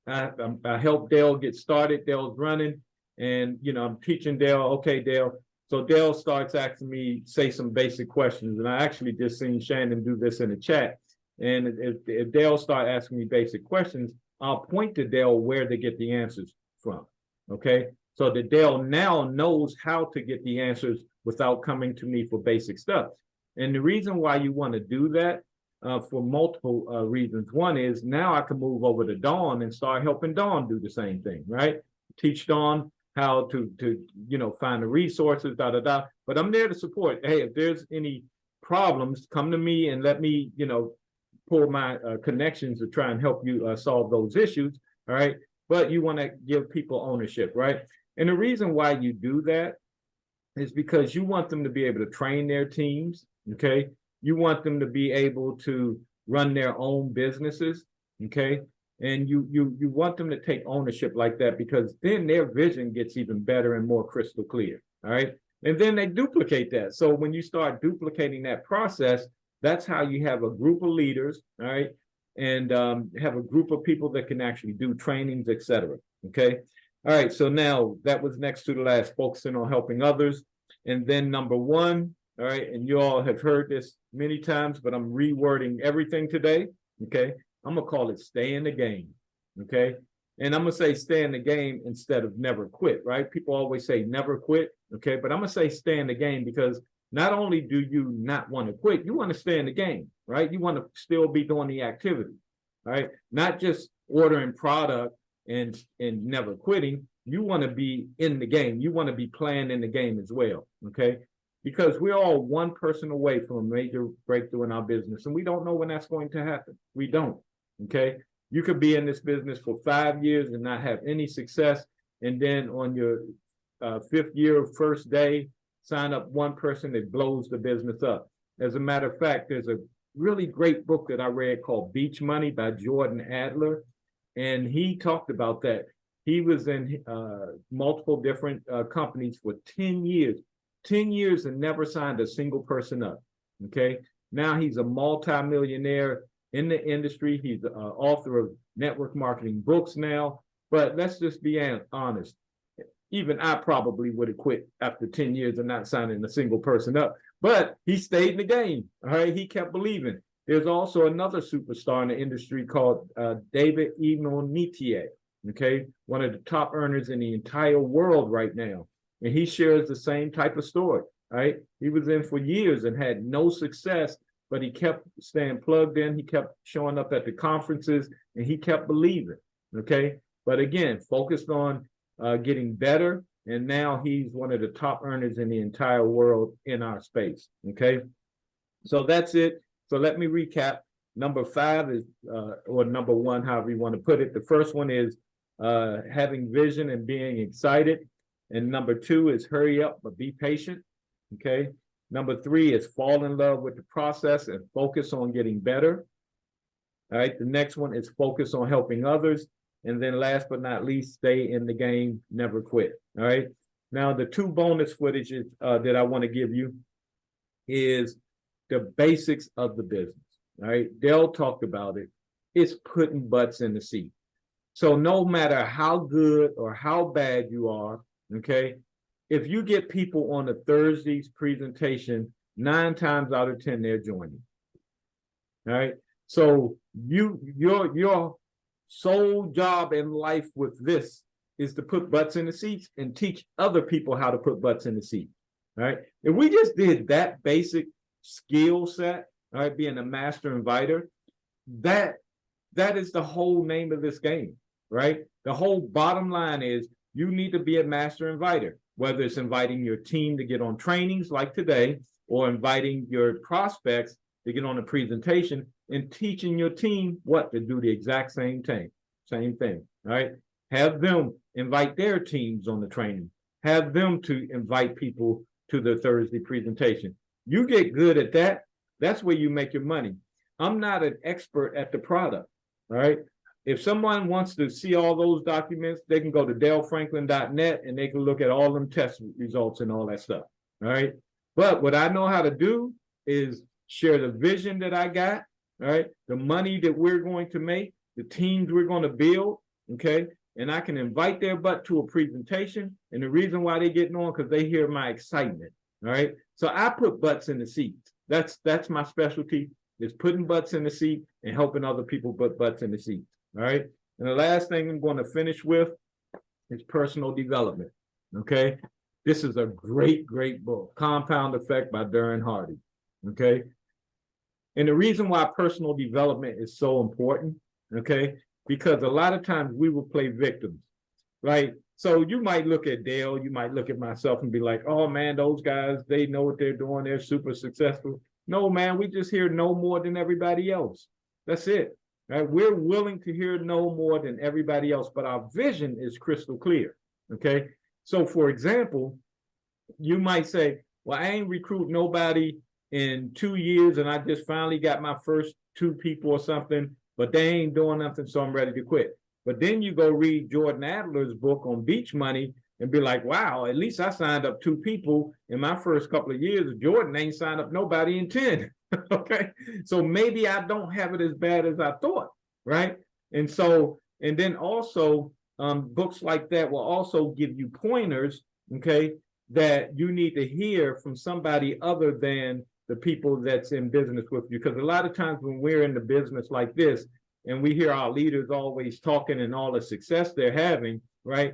I help Dale get started. Dale's running, and you know, I'm teaching Dale. Okay, Dale. So Dale starts asking me, say some basic questions, and I actually just seen Shannon do this in the chat. And if Dale start asking me basic questions, I'll point to Dale where to get the answers from. Okay, so that Dale now knows how to get the answers without coming to me for basic stuff. And the reason why you want to do that for multiple reasons. One is now I can move over to Dawn and start helping Dawn do the same thing, right? Teach Dawn how to you know, find the resources, but I'm there to support. Hey, if there's any problems, come to me and let me, you know, pull my connections to try and help you solve those issues. All right, but you want to give people ownership, right? And the reason why you do that is because you want them to be able to train their teams. Okay, you want them to be able to run their own businesses. Okay, and you want them to take ownership like that, because then their vision gets even better and more crystal clear. All right, and then they duplicate that. So when you start duplicating that process, that's how you have a group of leaders. All right, and have a group of people that can actually do trainings, etc. Okay, all right. So now that was next to the last, focusing on helping others, and then number 1. All right, and you all have heard this many times, but I'm rewording everything today. Okay, I'm gonna call it stay in the game. Okay, and I'm gonna say stay in the game instead of never quit. Right? People always say never quit. Okay, but I'm gonna say stay in the game, because not only do you not want to quit, you want to stay in the game. Right? You want to still be doing the activity. Right? Not just ordering product and never quitting. You want to be in the game. You want to be playing in the game as well. Okay. Because we're all one person away from a major breakthrough in our business, and we don't know when that's going to happen. We don't. Okay, you could be in this business for 5 years and not have any success, and then on your 5th year, first day, sign up one person that blows the business up. As a matter of fact, there's a really great book that I read called Beach Money by Jordan Adler, and he talked about that. He was in multiple different companies for 10 years. 10 years and never signed a single person up. Okay, now he's a multi-millionaire in the industry. He's the author of network marketing books now. But let's just be honest. Even I probably would have quit after 10 years and not signing a single person up. But he stayed in the game. All right, he kept believing. There's also another superstar in the industry called David Evenonitier. okay? One of the top earners in the entire world right now. And he shares the same type of story, right? He was in for years and had no success, but he kept staying plugged in. He kept showing up at the conferences and he kept believing, okay? But again, focused on getting better. And now he's one of the top earners in the entire world in our space, okay? So that's it. So let me recap. Number 5 is, or number 1, however you want to put it. The first one is having vision and being excited. And number 2 is hurry up, but be patient, okay? Number 3 is fall in love with the process and focus on getting better. All right, the next one is focus on helping others. And then last but not least, stay in the game, never quit, all right? Now, the 2 bonus footages that I want to give you is the basics of the business, all right? Dale talked about it. It's putting butts in the seat. So no matter how good or how bad you are, okay, if you get people on a Thursday's presentation, 9 times out of 10, they're joining. All right. So your sole job in life with this is to put butts in the seats and teach other people how to put butts in the seat. All right. If we just did that basic skill set, all right, being a master inviter, that is the whole name of this game, right? The whole bottom line is you need to be a master inviter, whether it's inviting your team to get on trainings like today, or inviting your prospects to get on a presentation and teaching your team what to do the exact same thing, all right? Have them invite their teams on the training. Have them to invite people to the Thursday presentation. You get good at that, that's where you make your money. I'm not an expert at the product, all right? If someone wants to see all those documents, they can go to dalefranklin.net and they can look at all them test results and all that stuff, all right? But what I know how to do is share the vision that I got, all right? The money that we're going to make, the teams we're going to build, okay? And I can invite their butt to a presentation. And the reason why they're getting on, because they hear my excitement, all right? So I put butts in the seats. That's my specialty, is putting butts in the seat and helping other people put butts in the seats. All right. And the last thing I'm going to finish with is personal development. Okay. This is a great, great book, Compound Effect by Darren Hardy. Okay. And the reason why personal development is so important, okay, because a lot of times we will play victims, right? So you might look at Dale, you might look at myself and be like, oh man, those guys, they know what they're doing. They're super successful. No, man, we just hear no more than everybody else. That's it. Right? We're willing to hear no more than everybody else, but our vision is crystal clear, okay? So, for example, you might say, well, I ain't recruit nobody in 2 years, and I just finally got my first 2 people or something, but they ain't doing nothing, so I'm ready to quit. But then you go read Jordan Adler's book on beach money and be like, wow, at least I signed up 2 people in my first couple of years. Jordan ain't signed up nobody in 10. Okay, so maybe I don't have it as bad as I thought, right? And so, and then also books like that will also give you pointers, okay, that you need to hear from somebody other than the people that's in business with you. Because a lot of times when we're in the business like this and we hear our leaders always talking and all the success they're having, right?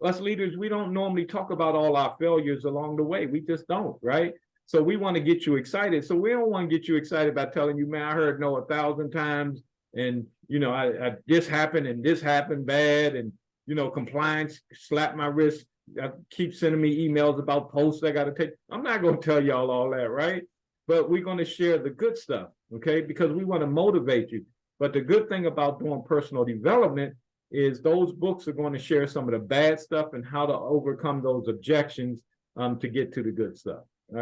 Us leaders, we don't normally talk about all our failures along the way. We just don't, right? So we want to get you excited. So we don't want to get you excited by telling you, man, I heard no 1,000 times. And, you know, I this happened and this happened bad. And, you know, compliance slapped my wrist. I keep sending me emails about posts I got to take. I'm not going to tell y'all all that, right? But we're going to share the good stuff, okay? Because we want to motivate you. But the good thing about doing personal development is those books are going to share some of the bad stuff and how to overcome those objections to get to the good stuff. All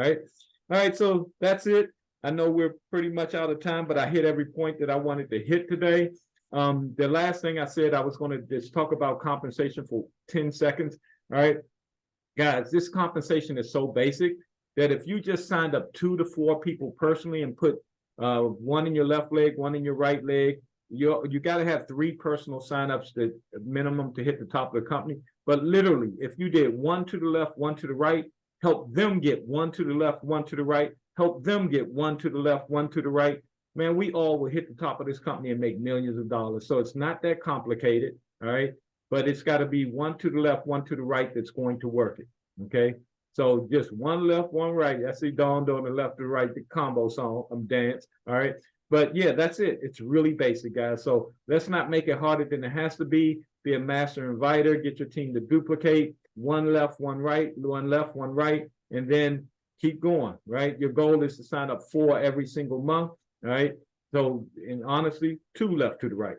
right, so that's it. I know we're pretty much out of time, but I hit every point that I wanted to hit today. The last thing I said, I was going to just talk about compensation for 10 seconds. All right, guys, this compensation is so basic that if you just signed up 2 to 4 people personally and put 1 in your left leg, 1 in your right leg, you got to have 3 personal signups that minimum to hit the top of the company. But literally, if you did 1 to the left, 1 to the right, help them get 1 to the left, 1 to the right, help them get 1 to the left, 1 to the right. Man, we all will hit the top of this company and make millions of dollars. So it's not that complicated, all right? but it's got to be one to the left, one to the right that's going to work it. Okay. So just one left, one right. I see Dawn on the left to right, the combo song, dance. All right. But yeah, that's it. It's really basic, guys. So let's not make it harder than it has to be. Be a master inviter, get your team to duplicate one left, one right, one left, one right, and then keep going, right? Your goal is to sign up 4 every single month, right? So, and honestly, 2 left to the right,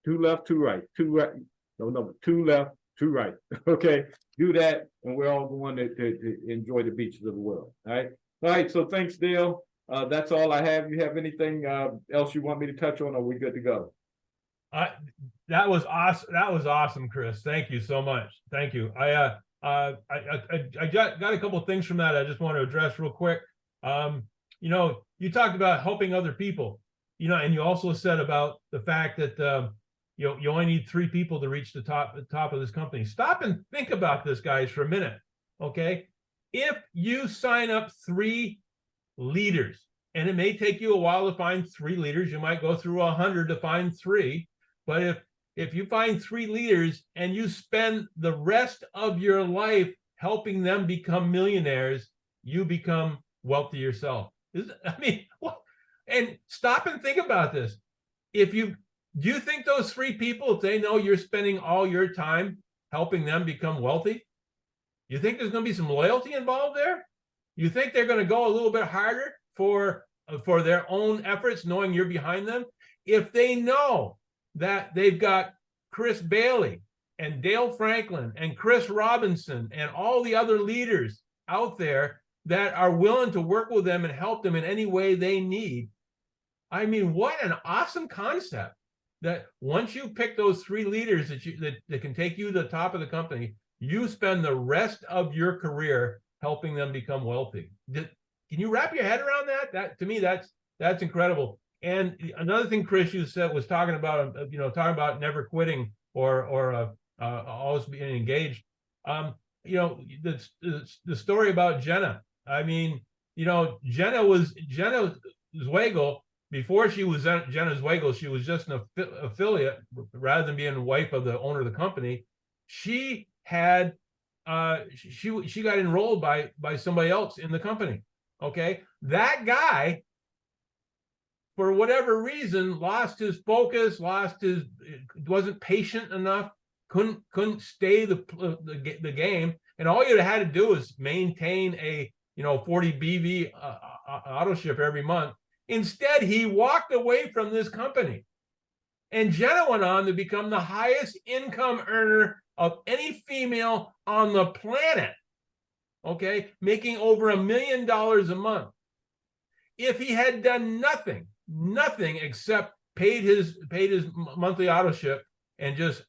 2 left, 2 right, 2 right, no, 2 left, 2 right. Okay, do that, and we're all going to enjoy the beaches of the world. All right. So thanks, Dale. That's all I have. You have anything else you want me to touch on, or are we good to go? That was awesome. That was awesome, Chris. Thank you so much. Thank you. I got a couple of things from that I just want to address real quick. You know, you talked about helping other people, you know, and you also said about the fact that you only need 3 people to reach the top of this company. Stop and think about this, guys, for a minute. Okay, if you sign up 3 leaders, and it may take you a while to find 3 leaders, you might go through 100 to find 3, but if you find 3 leaders and you spend the rest of your life helping them become millionaires, you become wealthy yourself. I mean, and stop and think about this. Do you think those 3 people, if they know you're spending all your time helping them become wealthy, you think there's going to be some loyalty involved there? You think they're going to go a little bit harder for their own efforts, knowing you're behind them? If they know that they've got Chris Bailey and Dale Franklin and Chris Robinson and all the other leaders out there that are willing to work with them and help them in any way they need. I mean, what an awesome concept that once you pick those 3 leaders that can take you to the top of the company, you spend the rest of your career helping them become wealthy. Can you wrap your head around that? That to me, that's incredible. And another thing Chris you said was talking about, talking about never quitting or always being engaged. You know, the story about Jenna. I mean, you know, Jenna Zweigel, before she was Jenna Zweigel, she was just an affiliate rather than being the wife of the owner of the company. She had she got enrolled by somebody else in the company. Okay, that guy, for whatever reason, lost his focus, wasn't patient enough, couldn't stay the game, and all you had to do is maintain a 40 BV auto ship every month. Instead, he walked away from this company, and Jenna went on to become the highest income earner of any female on the planet. Okay, making over $1 million a month. If he had done nothing except paid his monthly auto ship and just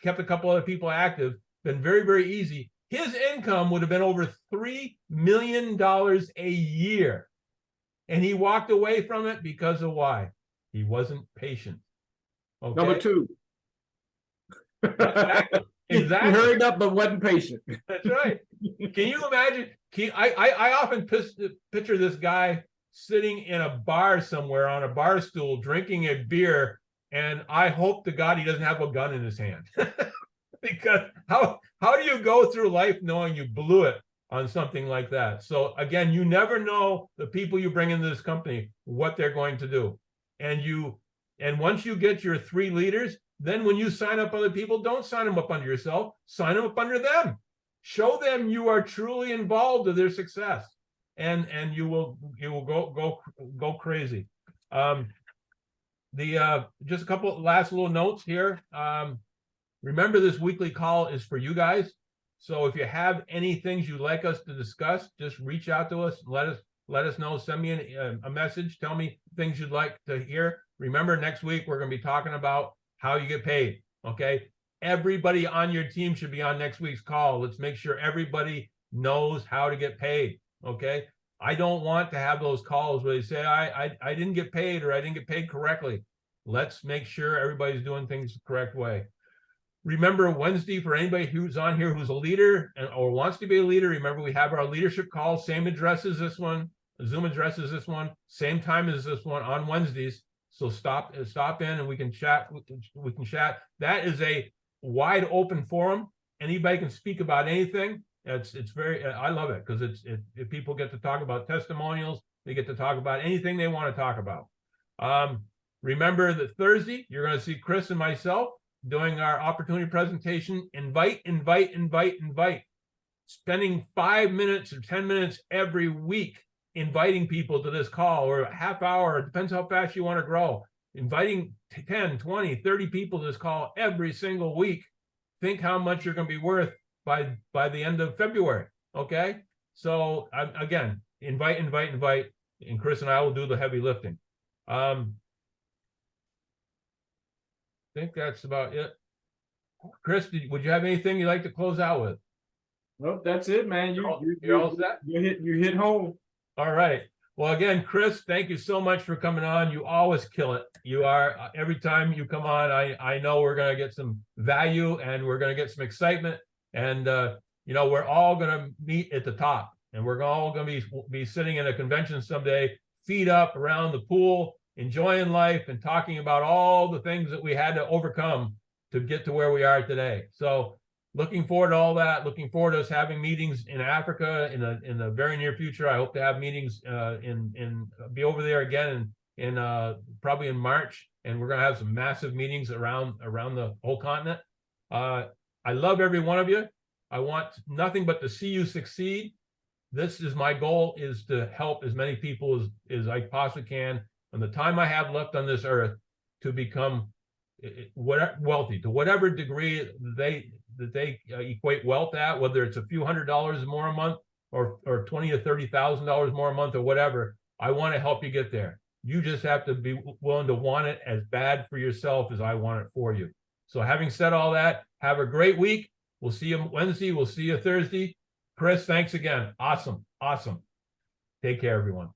kept a couple other people active, been very, very easy, his income would have been over $3 million a year. And he walked away from it because of why? He wasn't patient. Okay? Number 2. Exactly. He hurried up but wasn't patient. That's right. Can you imagine? I often picture this guy sitting in a bar somewhere on a bar stool drinking a beer, and I hope to God he doesn't have a gun in his hand. Because how do you go through life knowing you blew it on something like that? So again, you never know the people you bring into this company, what they're going to do. And once you get your 3 leaders, then when you sign up other people, don't sign them up under yourself, sign them up under them. Show them you are truly involved in their success, and you will go crazy. Just a couple last little notes here. Remember, this weekly call is for you guys. So if you have any things you'd like us to discuss, just reach out to us. Let us know. Send me a message. Tell me things you'd like to hear. Remember, next week we're going to be talking about how you get paid. Okay. Everybody on your team should be on next week's call. Let's make sure everybody knows how to get paid. Okay. I don't want to have those calls where they say, I didn't get paid, or I didn't get paid correctly. Let's make sure everybody's doing things the correct way. Remember, Wednesday, for anybody who's on here who's a leader or wants to be a leader, remember we have our leadership call, same address as this one, Zoom address as this one, same time as this one on Wednesdays. So stop in and we can chat. We can chat. That is a wide open forum. Anybody can speak about anything. It's very, I love it because if people get to talk about testimonials, they get to talk about anything they want to talk about. Remember that Thursday, you're going to see Chris and myself doing our opportunity presentation. Invite. Spending 5 minutes or 10 minutes every week inviting people to this call, or a half hour, it depends how fast you want to grow. Inviting 10, 20, 30 people to this call every single week. Think how much you're going to be worth by the end of February. Okay. So again, invite, and Chris and I will do the heavy lifting. I think that's about it. Chris, would you have anything you'd like to close out with? Well, that's it, man. You're all set? You hit home. All right. Well, again, Chris, thank you so much for coming on. You always kill it. You are, every time you come on, I know we're going to get some value and we're going to get some excitement. And, you know, we're all going to meet at the top, and we're all going to be sitting in a convention someday, feet up around the pool, enjoying life and talking about all the things that we had to overcome to get to where we are today. So looking forward to all that. Looking forward to us having meetings in Africa in the very near future. I hope to have meetings be over there again in probably in March, and we're going to have some massive meetings around the whole continent. I love every one of you. I want nothing but to see you succeed. This is my goal, is to help as many people as I possibly can on the time I have left on this earth to become wealthy, to whatever degree that they equate wealth at, whether it's a few $100s more a month or $20,000 to $30,000 more a month or whatever. I want to help you get there. You just have to be willing to want it as bad for yourself as I want it for you. So having said all that, have a great week. We'll see you Wednesday. We'll see you Thursday. Chris, thanks again. Awesome. Take care, everyone.